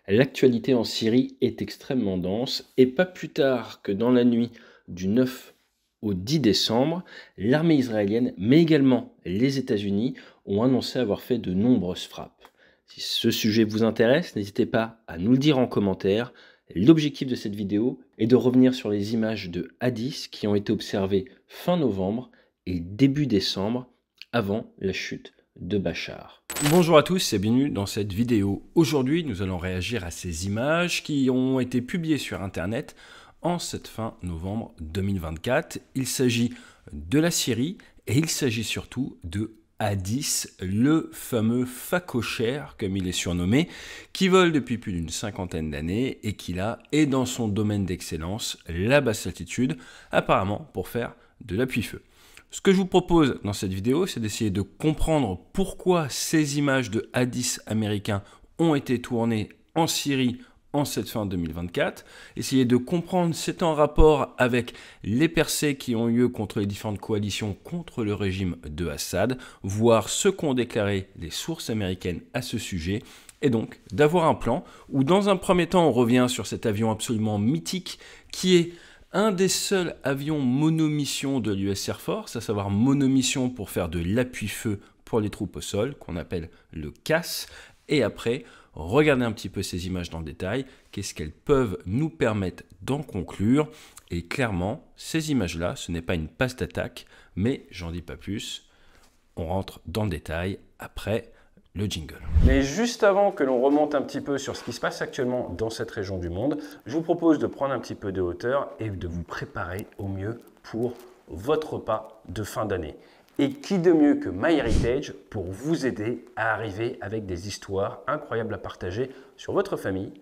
L'actualité en Syrie est extrêmement dense et pas plus tard que dans la nuit du 9 au 10 décembre, l'armée israélienne, mais également les États-Unis, ont annoncé avoir fait de nombreuses frappes. Si ce sujet vous intéresse, n'hésitez pas à nous le dire en commentaire. L'objectif de cette vidéo est de revenir sur les images de Hadith qui ont été observées fin novembre et début décembre, avant la chute de Bachar. Bonjour à tous et bienvenue dans cette vidéo. Aujourd'hui, nous allons réagir à ces images qui ont été publiées sur Internet en cette fin novembre 2024. Il s'agit de la Syrie et il s'agit surtout de Hadith, le fameux phacochère, comme il est surnommé, qui vole depuis plus d'une cinquantaine d'années et qui là est dans son domaine d'excellence, la basse altitude, apparemment pour faire de l'appui-feu. Ce que je vous propose dans cette vidéo, c'est d'essayer de comprendre pourquoi ces images de Hadith américains ont été tournées en Syrie en cette fin 2024, essayer de comprendre c'est en rapport avec les percées qui ont eu lieu contre les différentes coalitions contre le régime de Assad, voir ce qu'ont déclaré les sources américaines à ce sujet, et donc d'avoir un plan où dans un premier temps on revient sur cet avion absolument mythique qui est un des seuls avions monomission de l'US Air Force, à savoir monomission pour faire de l'appui-feu pour les troupes au sol, qu'on appelle le CAS. Et après, regardez un petit peu ces images dans le détail, qu'est-ce qu'elles peuvent nous permettre d'en conclure. Et clairement, ces images-là, ce n'est pas une passe d'attaque, mais j'en dis pas plus. On rentre dans le détail après le jingle. Mais juste avant que l'on remonte un petit peu sur ce qui se passe actuellement dans cette région du monde, je vous propose de prendre un petit peu de hauteur et de vous préparer au mieux pour votre repas de fin d'année. Et qui de mieux que MyHeritage pour vous aider à arriver avec des histoires incroyables à partager sur votre famille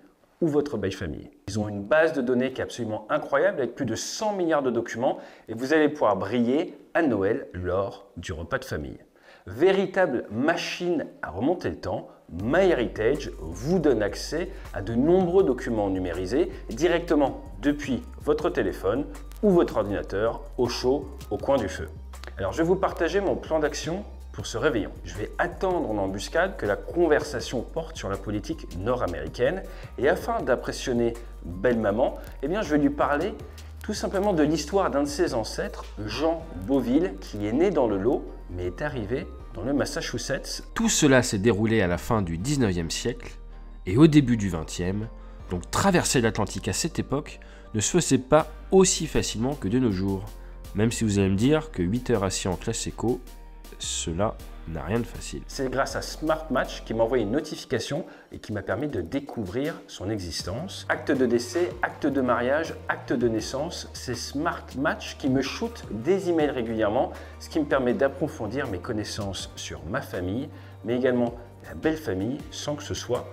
ou votre belle famille. Ils ont une base de données qui est absolument incroyable avec plus de 100 milliards de documents et vous allez pouvoir briller à Noël lors du repas de famille. Véritable machine à remonter le temps, MyHeritage vous donne accès à de nombreux documents numérisés directement depuis votre téléphone ou votre ordinateur au chaud au coin du feu. Alors je vais vous partager mon plan d'action pour ce réveillon. Je vais attendre en embuscade que la conversation porte sur la politique nord-américaine et afin d'impressionner belle maman, je vais lui parler tout simplement de l'histoire d'un de ses ancêtres, Jean Beauville, qui est né dans le Lot, mais est arrivé dans le Massachusetts. Tout cela s'est déroulé à la fin du 19e siècle et au début du 20e, donc traverser l'Atlantique à cette époque ne se faisait pas aussi facilement que de nos jours. Même si vous allez me dire que 8 heures assis en classe éco, cela n'a rien de facile. C'est grâce à Smart Match qui m'a envoyé une notification et qui m'a permis de découvrir son existence. Acte de décès, acte de mariage, acte de naissance, c'est Smart Match qui me shoot des emails régulièrement, ce qui me permet d'approfondir mes connaissances sur ma famille, mais également la belle famille sans que ce soit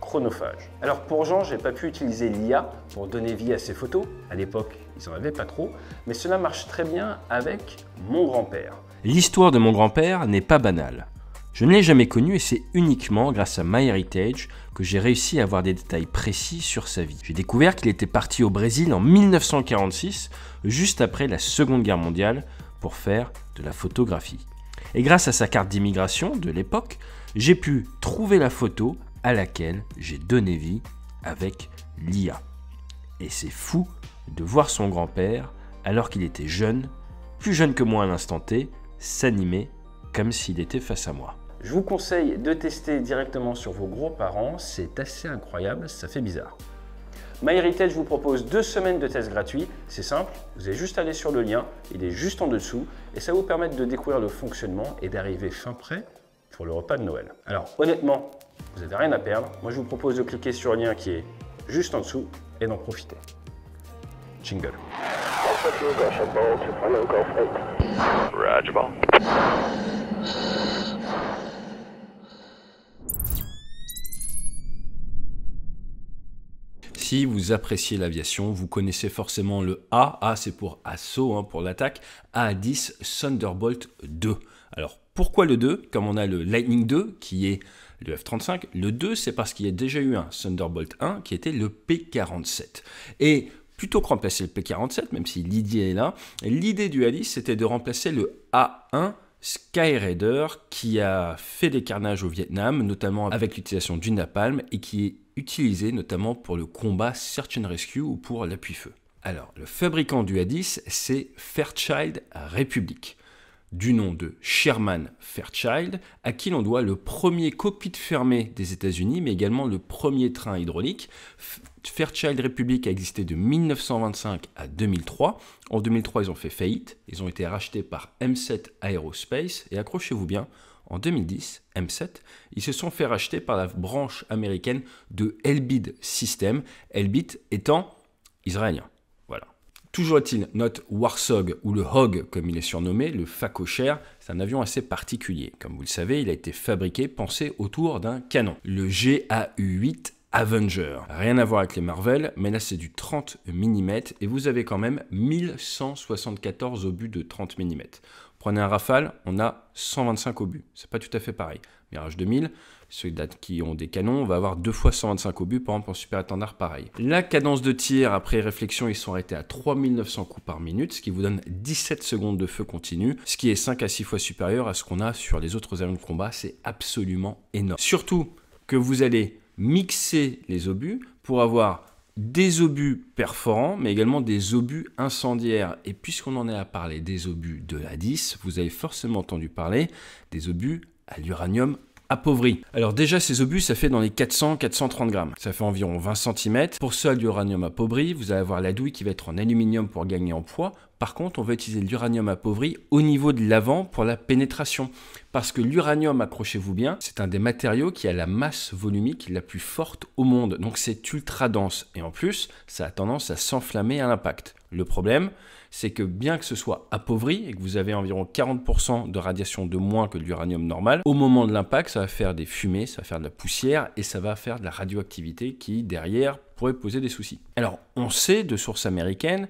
chronophage. Alors pour Jean, j'ai pas pu utiliser l'IA pour donner vie à ses photos. À l'époque, ils n'en avaient pas trop, mais cela marche très bien avec mon grand-père. L'histoire de mon grand-père n'est pas banale. Je ne l'ai jamais connu et c'est uniquement grâce à MyHeritage que j'ai réussi à avoir des détails précis sur sa vie. J'ai découvert qu'il était parti au Brésil en 1946, juste après la Seconde Guerre mondiale, pour faire de la photographie. Et grâce à sa carte d'immigration de l'époque, j'ai pu trouver la photo à laquelle j'ai donné vie avec l'IA. Et c'est fou de voir son grand-père, alors qu'il était jeune, plus jeune que moi à l'instant T, s'animer comme s'il était face à moi. Je vous conseille de tester directement sur vos gros-parents, c'est assez incroyable, ça fait bizarre. MyHeritage vous propose 2 semaines de test gratuit, c'est simple, vous avez juste à aller sur le lien, il est juste en dessous, et ça va vous permettre de découvrir le fonctionnement et d'arriver fin prêt pour le repas de Noël. Alors honnêtement, vous n'avez rien à perdre, moi je vous propose de cliquer sur le lien qui est juste en dessous et d'en profiter. Jingle. Si vous appréciez l'aviation, vous connaissez forcément le A. A, c'est pour assaut, pour l'attaque. A-10 Thunderbolt 2. Alors, pourquoi le 2? Comme on a le Lightning 2, qui est le F-35, le 2, c'est parce qu'il y a déjà eu un Thunderbolt 1, qui était le P-47. Et plutôt que remplacer le P-47, même si l'idée est là, l'idée du A-10, c'était de remplacer le A-1 Skyraider qui a fait des carnages au Vietnam, notamment avec l'utilisation du napalm et qui utilisé notamment pour le combat Search and Rescue ou pour l'appui-feu. Alors, le fabricant du A10, c'est Fairchild Republic, du nom de Sherman Fairchild, à qui l'on doit le premier cockpit fermé des États-Unis, mais également le premier train hydraulique. Fairchild Republic a existé de 1925 à 2003. En 2003, ils ont fait faillite. Ils ont été rachetés par M7 Aerospace. Et accrochez-vous bien, en 2010, M7, ils se sont fait racheter par la branche américaine de Elbit Systems, Elbit étant israélien. Voilà. Toujours est-il, notre Warthog, ou le Hog comme il est surnommé, le phacochère, c'est un avion assez particulier. Comme vous le savez, il a été fabriqué, pensé autour d'un canon. Le GAU-8 Avenger. Rien à voir avec les Marvel, mais là c'est du 30 mm et vous avez quand même 1174 obus de 30 mm. Prenez un Rafale, on a 125 obus. C'est pas tout à fait pareil. Mirage 2000, ceux qui ont des canons, on va avoir 2 fois 125 obus, par exemple en super étendard, pareil. La cadence de tir, après réflexion, ils sont arrêtés à 3900 coups par minute, ce qui vous donne 17 secondes de feu continu, ce qui est 5 à 6 fois supérieur à ce qu'on a sur les autres avions de combat. C'est absolument énorme. Surtout que vous allez mixer les obus pour avoir des obus perforants, mais également des obus incendiaires. Et puisqu'on en est à parler des obus de l'A10, vous avez forcément entendu parler des obus à l'uranium appauvri. Alors déjà, ces obus, ça fait dans les 400-430 grammes. Ça fait environ 20 cm. Pour ça, l'uranium appauvri, vous allez avoir la douille qui va être en aluminium pour gagner en poids. Par contre, on va utiliser l'uranium appauvri au niveau de l'avant pour la pénétration. Parce que l'uranium, accrochez-vous bien, c'est un des matériaux qui a la masse volumique la plus forte au monde. Donc c'est ultra dense. Et en plus, ça a tendance à s'enflammer à l'impact. Le problème, c'est que bien que ce soit appauvri et que vous avez environ 40% de radiation de moins que l'uranium normal, au moment de l'impact, ça va faire des fumées, ça va faire de la poussière et ça va faire de la radioactivité qui, derrière, pourrait poser des soucis. Alors, on sait de sources américaines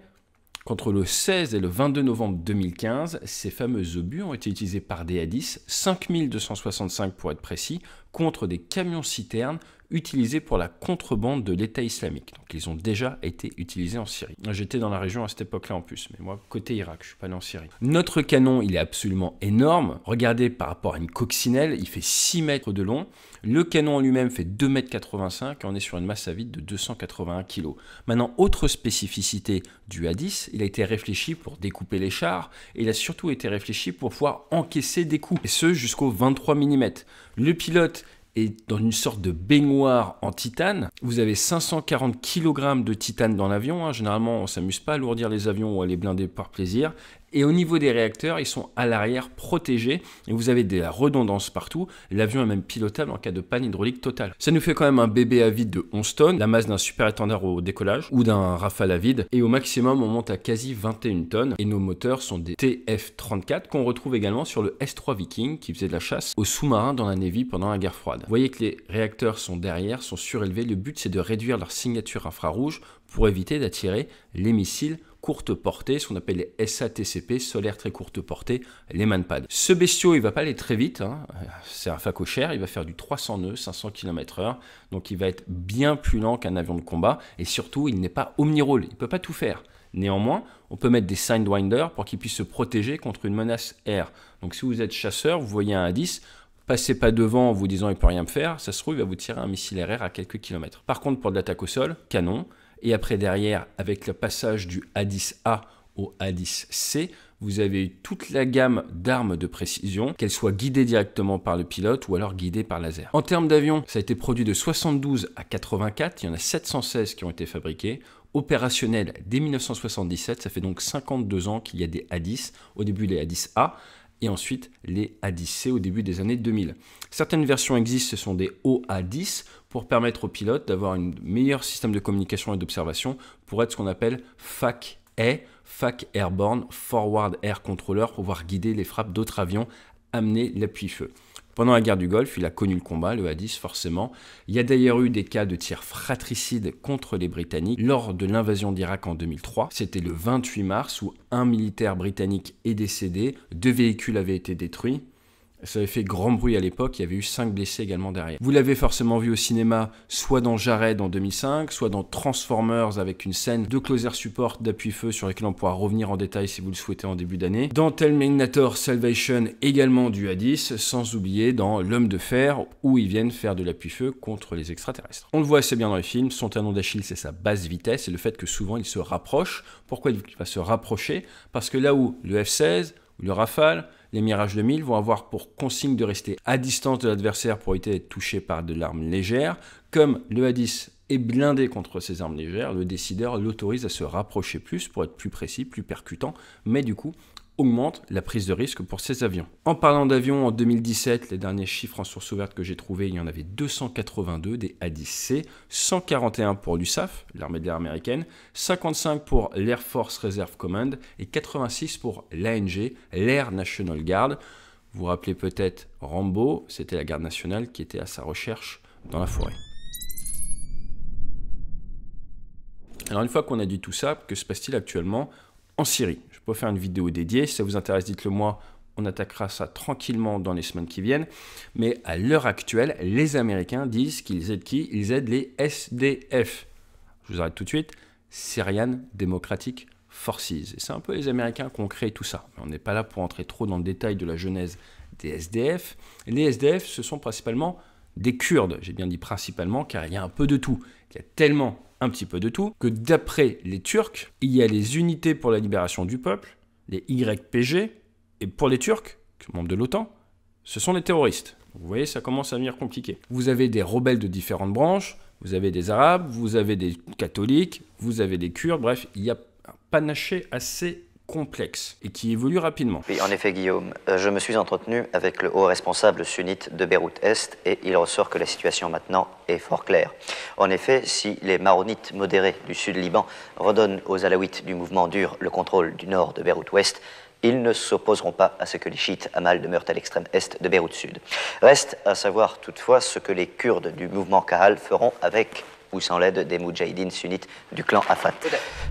qu'entre le 16 et le 22 novembre 2015, ces fameux obus ont été utilisés par des A10, 5265 pour être précis, contre des camions-citernes utilisés pour la contrebande de l'État islamique. Donc ils ont déjà été utilisés en Syrie. J'étais dans la région à cette époque-là en plus, mais moi côté Irak, je ne suis pas allé en Syrie. Notre canon, il est absolument énorme. Regardez par rapport à une coccinelle, il fait 6 mètres de long. Le canon en lui-même fait 2,85 m et on est sur une masse à vide de 281 kg. Maintenant, autre spécificité du A10, il a été réfléchi pour découper les chars et il a surtout été réfléchi pour pouvoir encaisser des coups, et ce jusqu'au 23 mm. Le pilote est dans une sorte de baignoire en titane. Vous avez 540 kg de titane dans l'avion. Généralement, on ne s'amuse pas à alourdir les avions ou à les blinder par plaisir. Et au niveau des réacteurs, ils sont à l'arrière protégés et vous avez de la redondance partout. L'avion est même pilotable en cas de panne hydraulique totale. Ça nous fait quand même un bébé à vide de 11 tonnes, la masse d'un super étendard au décollage ou d'un Rafale à vide. Et au maximum, on monte à quasi 21 tonnes. Et nos moteurs sont des TF34 qu'on retrouve également sur le S3 Viking qui faisait de la chasse aux sous-marins dans la Navy pendant la guerre froide. Vous voyez que les réacteurs sont derrière, sont surélevés. Le but, c'est de réduire leur signature infrarouge pour éviter d'attirer les missiles courte portée, ce qu'on appelle les SATCP, solaire très courte portée, les Manpad. Ce bestiau, il va pas aller très vite, c'est un phacochère, il va faire du 300 nœuds, 500 km/h, donc il va être bien plus lent qu'un avion de combat, et surtout, il n'est pas omnirôle, il ne peut pas tout faire. Néanmoins, on peut mettre des Sidewinder pour qu'il puisse se protéger contre une menace air. Donc si vous êtes chasseur, vous voyez un A10, passez pas devant en vous disant il peut rien me faire, ça se trouve, il va vous tirer un missile air à quelques kilomètres. Par contre, pour de l'attaque au sol, canon. Et après, derrière, avec le passage du A10A au A10C, vous avez eu toute la gamme d'armes de précision, qu'elles soient guidées directement par le pilote ou alors guidées par laser. En termes d'avions, ça a été produit de 72 à 84, il y en a 716 qui ont été fabriqués. Opérationnel dès 1977, ça fait donc 52 ans qu'il y a des A10, au début les A10A, et ensuite les A10C au début des années 2000. Certaines versions existent, ce sont des OA10, pour permettre aux pilotes d'avoir un meilleur système de communication et d'observation pour être ce qu'on appelle FAC-A, FAC Airborne Forward Air Controller, pour pouvoir guider les frappes d'autres avions, amener l'appui-feu. Pendant la guerre du Golfe, il a connu le combat, le A10 forcément. Il y a d'ailleurs eu des cas de tirs fratricides contre les Britanniques lors de l'invasion d'Irak en 2003. C'était le 28 mars où un militaire britannique est décédé, 2 véhicules avaient été détruits. Ça avait fait grand bruit à l'époque, il y avait eu 5 blessés également derrière. Vous l'avez forcément vu au cinéma, soit dans Jared en 2005, soit dans Transformers avec une scène de closer support d'appui-feu sur laquelle on pourra revenir en détail si vous le souhaitez en début d'année. Dans Terminator Salvation, également du Hadis, sans oublier dans L'Homme de Fer, où ils viennent faire de l'appui-feu contre les extraterrestres. On le voit assez bien dans les films, son talon d'Achille c'est sa basse vitesse et le fait que souvent il se rapproche. Pourquoi il va se rapprocher? Parce que là où le F-16 ou le Rafale, les Mirage 2000 vont avoir pour consigne de rester à distance de l'adversaire pour éviter d'être touché par de l'arme légère. Comme le Hadis est blindé contre ces armes légères, le décideur l'autorise à se rapprocher plus pour être plus précis, plus percutant, mais du coup augmente la prise de risque pour ces avions. En parlant d'avions, en 2017, les derniers chiffres en source ouverte que j'ai trouvés, il y en avait 282 des A-10C, 141 pour l'USAF, l'armée de l'air américaine, 55 pour l'Air Force Reserve Command et 86 pour l'ANG, l'Air National Guard. Vous vous rappelez peut-être Rambo, c'était la garde nationale qui était à sa recherche dans la forêt. Alors une fois qu'on a dit tout ça, que se passe-t-il actuellement en Syrie? Je peux faire une vidéo dédiée, si ça vous intéresse, dites-le moi, on attaquera ça tranquillement dans les semaines qui viennent. Mais à l'heure actuelle, les Américains disent qu'ils aident qui? Ils aident les SDF. Je vous arrête tout de suite, Syrian Democratic Forces. Et c'est un peu les Américains qui ont créé tout ça. Mais on n'est pas là pour entrer trop dans le détail de la genèse des SDF. Les SDF, ce sont principalement des Kurdes. J'ai bien dit principalement, car il y a un peu de tout. Il y a tellement un petit peu de tout, que d'après les Turcs, il y a les unités pour la libération du peuple, les YPG, et pour les Turcs, membres de l'OTAN, ce sont les terroristes. Vous voyez, ça commence à devenir compliqué. Vous avez des rebelles de différentes branches, vous avez des Arabes, vous avez des catholiques, vous avez des Kurdes, bref, il y a un panaché assez complexe et qui évolue rapidement. Oui, en effet, Guillaume, je me suis entretenu avec le haut responsable sunnite de Beyrouth-Est et il ressort que la situation maintenant est fort claire. En effet, si les maronites modérés du sud Liban redonnent aux alaouites du mouvement dur le contrôle du nord de Beyrouth-Ouest, ils ne s'opposeront pas à ce que les chiites Amal demeurent à l'extrême est de Beyrouth-Sud. Reste à savoir toutefois ce que les Kurdes du mouvement Kahal feront avec ou sans l'aide des moudjahidines sunnites du clan Afat.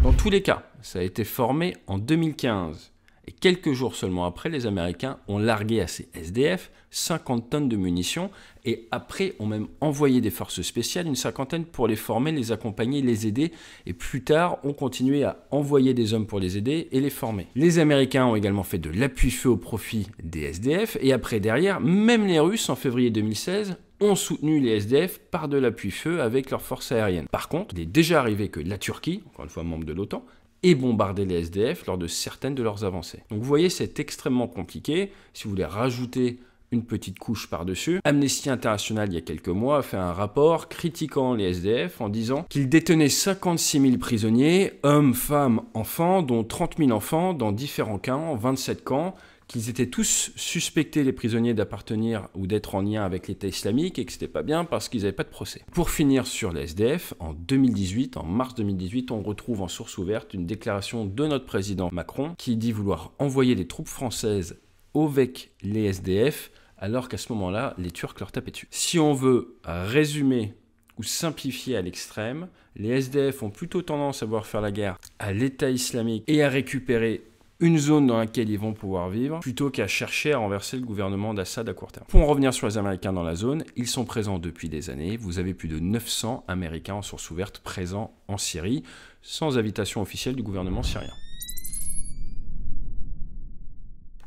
Dans tous les cas, ça a été formé en 2015. Et quelques jours seulement après, les Américains ont largué à ces SDF 50 tonnes de munitions et après ont même envoyé des forces spéciales, une cinquantaine pour les former, les accompagner, les aider. Et plus tard, ont continué à envoyer des hommes pour les aider et les former. Les Américains ont également fait de l'appui-feu au profit des SDF. Et après, derrière, même les Russes, en février 2016, ont soutenu les SDF par de l'appui-feu avec leurs forces aériennes. Par contre, il est déjà arrivé que la Turquie, encore une fois membre de l'OTAN, ait bombardé les SDF lors de certaines de leurs avancées. Donc vous voyez, c'est extrêmement compliqué. Si vous voulez rajouter une petite couche par-dessus, Amnesty International, il y a quelques mois, a fait un rapport critiquant les SDF en disant qu'ils détenaient 56 000 prisonniers, hommes, femmes, enfants, dont 30 000 enfants dans différents camps, 27 camps, qu'ils étaient tous suspectés, les prisonniers, d'appartenir ou d'être en lien avec l'État islamique et que c'était pas bien parce qu'ils n'avaient pas de procès. Pour finir sur les SDF, en 2018, en mars 2018, on retrouve en source ouverte une déclaration de notre président Macron qui dit vouloir envoyer des troupes françaises avec les SDF alors qu'à ce moment-là, les Turcs leur tapaient dessus. Si on veut résumer ou simplifier à l'extrême, les SDF ont plutôt tendance à vouloir faire la guerre à l'État islamique et à récupérer une zone dans laquelle ils vont pouvoir vivre, plutôt qu'à chercher à renverser le gouvernement d'Assad à court terme. Pour en revenir sur les Américains dans la zone, ils sont présents depuis des années. Vous avez plus de 900 Américains en source ouverte présents en Syrie, sans invitation officielle du gouvernement syrien.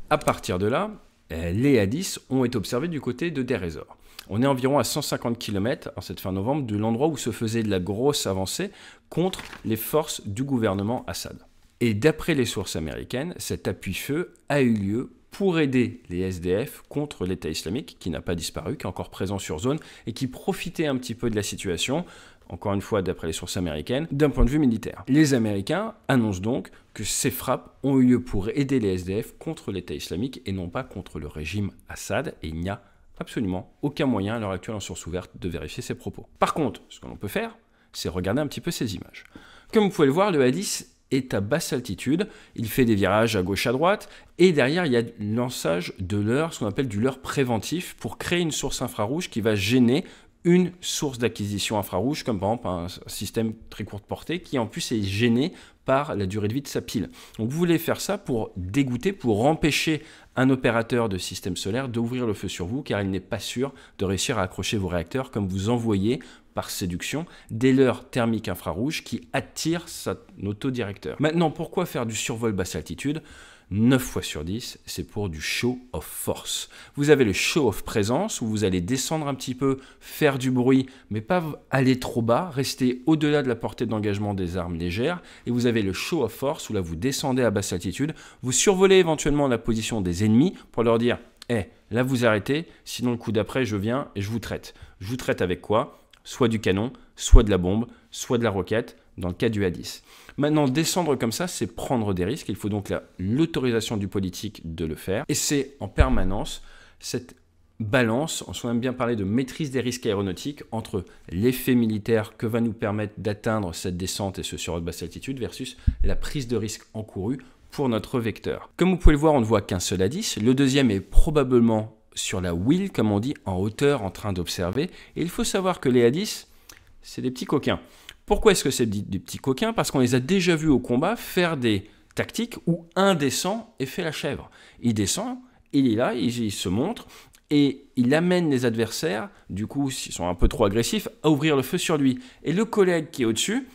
À partir de là, les Hadis ont été observés du côté de Deir ez-Zor. On est environ à 150 km en cette fin novembre de l'endroit où se faisait de la grosse avancée contre les forces du gouvernement Assad. Et d'après les sources américaines, cet appui-feu a eu lieu pour aider les SDF contre l'État islamique, qui n'a pas disparu, qui est encore présent sur zone et qui profitait un petit peu de la situation, encore une fois d'après les sources américaines, d'un point de vue militaire. Les Américains annoncent donc que ces frappes ont eu lieu pour aider les SDF contre l'État islamique et non pas contre le régime Assad, et il n'y a absolument aucun moyen à l'heure actuelle en source ouverte de vérifier ces propos. Par contre, ce que l'on peut faire, c'est regarder un petit peu ces images. Comme vous pouvez le voir, le Hadis est à basse altitude, il fait des virages à gauche à droite, et derrière il y a le lançage de leurre, ce qu'on appelle du leurre préventif, pour créer une source infrarouge qui va gêner une source d'acquisition infrarouge, comme par exemple un système très courte portée qui en plus est gêné par la durée de vie de sa pile. Donc vous voulez faire ça pour dégoûter, pour empêcher un opérateur de système solaire d'ouvrir le feu sur vous, car il n'est pas sûr de réussir à accrocher vos réacteurs comme vous envoyez par séduction des leurres thermiques infrarouges qui attirent son autodirecteur. Maintenant, pourquoi faire du survol basse altitude ? 9 fois sur 10, c'est pour du show of force. Vous avez le show of présence où vous allez descendre un petit peu, faire du bruit, mais pas aller trop bas, rester au-delà de la portée d'engagement des armes légères. Et vous avez le show of force où là vous descendez à basse altitude, vous survolez éventuellement la position des ennemis pour leur dire « Eh, là vous arrêtez, sinon le coup d'après je viens et je vous traite. » Je vous traite avec quoi ? Soit du canon, soit de la bombe, soit de la roquette, dans le cas du A10. Maintenant, descendre comme ça, c'est prendre des risques. Il faut donc l'autorisation du politique de le faire. Et c'est en permanence cette balance, on aime bien parler de maîtrise des risques aéronautiques, entre l'effet militaire que va nous permettre d'atteindre cette descente et ce survol basse altitude versus la prise de risque encourue pour notre vecteur. Comme vous pouvez le voir, on ne voit qu'un seul A10. Le deuxième est probablement sur la wheel, comme on dit, en hauteur, en train d'observer. Et il faut savoir que les A10, c'est des petits coquins. Pourquoi est-ce que c'est des petits coquins ? Parce qu'on les a déjà vus au combat faire des tactiques où un descend et fait la chèvre. Il descend, il est là, il se montre et il amène les adversaires, du coup, s'ils sont un peu trop agressifs, à ouvrir le feu sur lui. Et le collègue qui est au-dessus,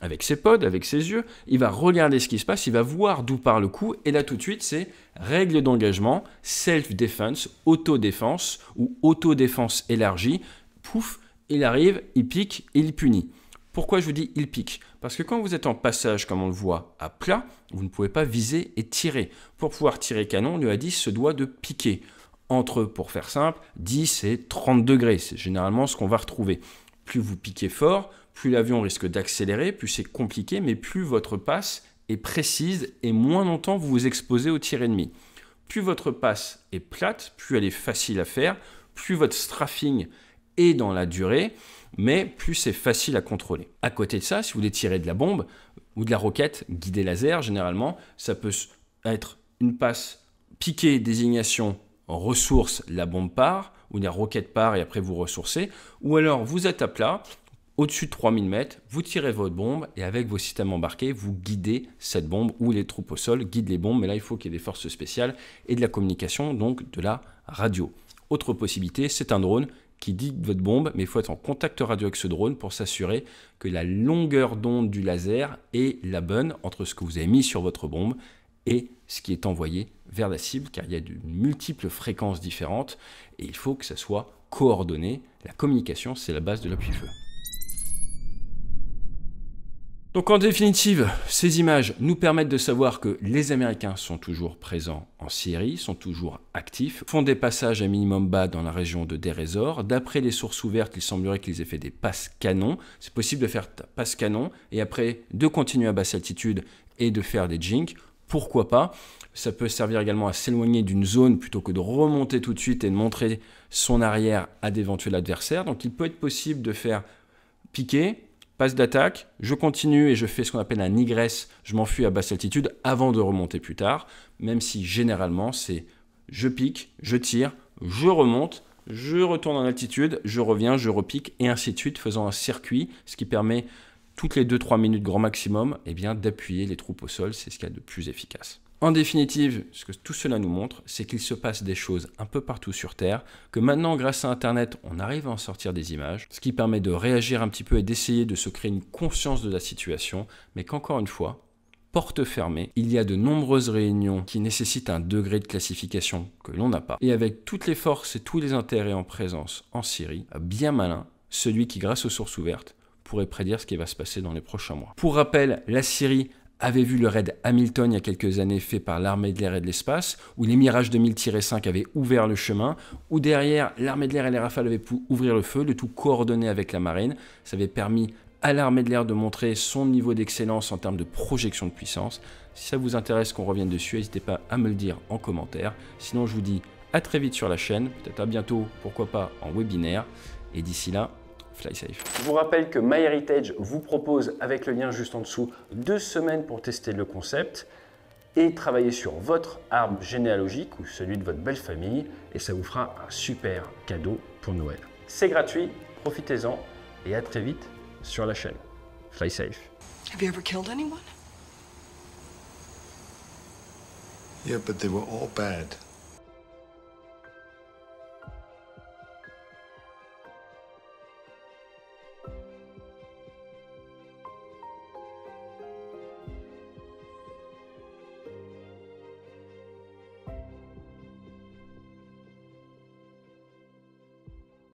avec ses pods, avec ses yeux, il va regarder ce qui se passe, il va voir d'où part le coup, et là tout de suite, c'est règle d'engagement, self-defense, autodéfense ou autodéfense élargie. Pouf, il arrive, il pique, il punit. Pourquoi je vous dis il pique ? Parce que quand vous êtes en passage, comme on le voit, à plat, vous ne pouvez pas viser et tirer. Pour pouvoir tirer canon, le A10 se doit de piquer. Entre, pour faire simple, 10 et 30 degrés. C'est généralement ce qu'on va retrouver. Plus vous piquez fort, plus l'avion risque d'accélérer, plus c'est compliqué, mais plus votre passe est précise et moins longtemps vous vous exposez au tir ennemi. Plus votre passe est plate, plus elle est facile à faire, plus votre strafing est dans la durée, mais plus c'est facile à contrôler. À côté de ça, si vous voulez tirer de la bombe ou de la roquette guidée laser, généralement, ça peut être une passe piquée, désignation, ressource, la bombe part, ou la roquette part et après vous ressourcez, ou alors vous êtes à plat, au-dessus de 3000 mètres, vous tirez votre bombe et avec vos systèmes embarqués, vous guidez cette bombe ou les troupes au sol guident les bombes, mais là il faut qu'il y ait des forces spéciales et de la communication, donc de la radio. Autre possibilité, c'est un drone qui guide votre bombe, mais il faut être en contact radio avec ce drone pour s'assurer que la longueur d'onde du laser est la bonne entre ce que vous avez mis sur votre bombe et ce qui est envoyé vers la cible, car il y a de multiples fréquences différentes et il faut que ça soit coordonné. La communication, c'est la base de l'appui-feu. Donc en définitive, ces images nous permettent de savoir que les Américains sont toujours présents en Syrie, sont toujours actifs, font des passages à minimum bas dans la région de Deir ez-Zor. D'après les sources ouvertes, il semblerait qu'ils aient fait des passes canons. C'est possible de faire passes canons et après de continuer à basse altitude et de faire des jinks. Pourquoi pas ? Ça peut servir également à s'éloigner d'une zone plutôt que de remonter tout de suite et de montrer son arrière à d'éventuels adversaires. Donc il peut être possible de faire piquer, passe d'attaque, je continue et je fais ce qu'on appelle un egress, je m'enfuis à basse altitude avant de remonter plus tard, même si généralement c'est je pique, je tire, je remonte, je retourne en altitude, je reviens, je repique et ainsi de suite, faisant un circuit, ce qui permet toutes les 2-3 minutes grand maximum d'appuyer les troupes au sol, c'est ce qu'il y a de plus efficace. En définitive, ce que tout cela nous montre, c'est qu'il se passe des choses un peu partout sur Terre, que maintenant, grâce à Internet, on arrive à en sortir des images, ce qui permet de réagir un petit peu et d'essayer de se créer une conscience de la situation, mais qu'encore une fois, porte fermée, il y a de nombreuses réunions qui nécessitent un degré de classification que l'on n'a pas. Et avec toutes les forces et tous les intérêts en présence en Syrie, bien malin, celui qui, grâce aux sources ouvertes, pourrait prédire ce qui va se passer dans les prochains mois. Pour rappel, la Syrie avait vu le raid Hamilton il y a quelques années fait par l'armée de l'air et de l'espace, où les Mirage 2000-5 avaient ouvert le chemin, où derrière l'armée de l'air et les Rafales avaient pu ouvrir le feu, le tout coordonné avec la marine. Ça avait permis à l'armée de l'air de montrer son niveau d'excellence en termes de projection de puissance. Si ça vous intéresse qu'on revienne dessus, n'hésitez pas à me le dire en commentaire. Sinon, je vous dis à très vite sur la chaîne, peut-être à bientôt, pourquoi pas en webinaire. Et d'ici là, fly safe. Je vous rappelle que MyHeritage vous propose, avec le lien juste en dessous, 2 semaines pour tester le concept et travailler sur votre arbre généalogique ou celui de votre belle famille et ça vous fera un super cadeau pour Noël. C'est gratuit, profitez-en et à très vite sur la chaîne. Fly safe. Have you ever killed anyone? Yeah, but they were all bad.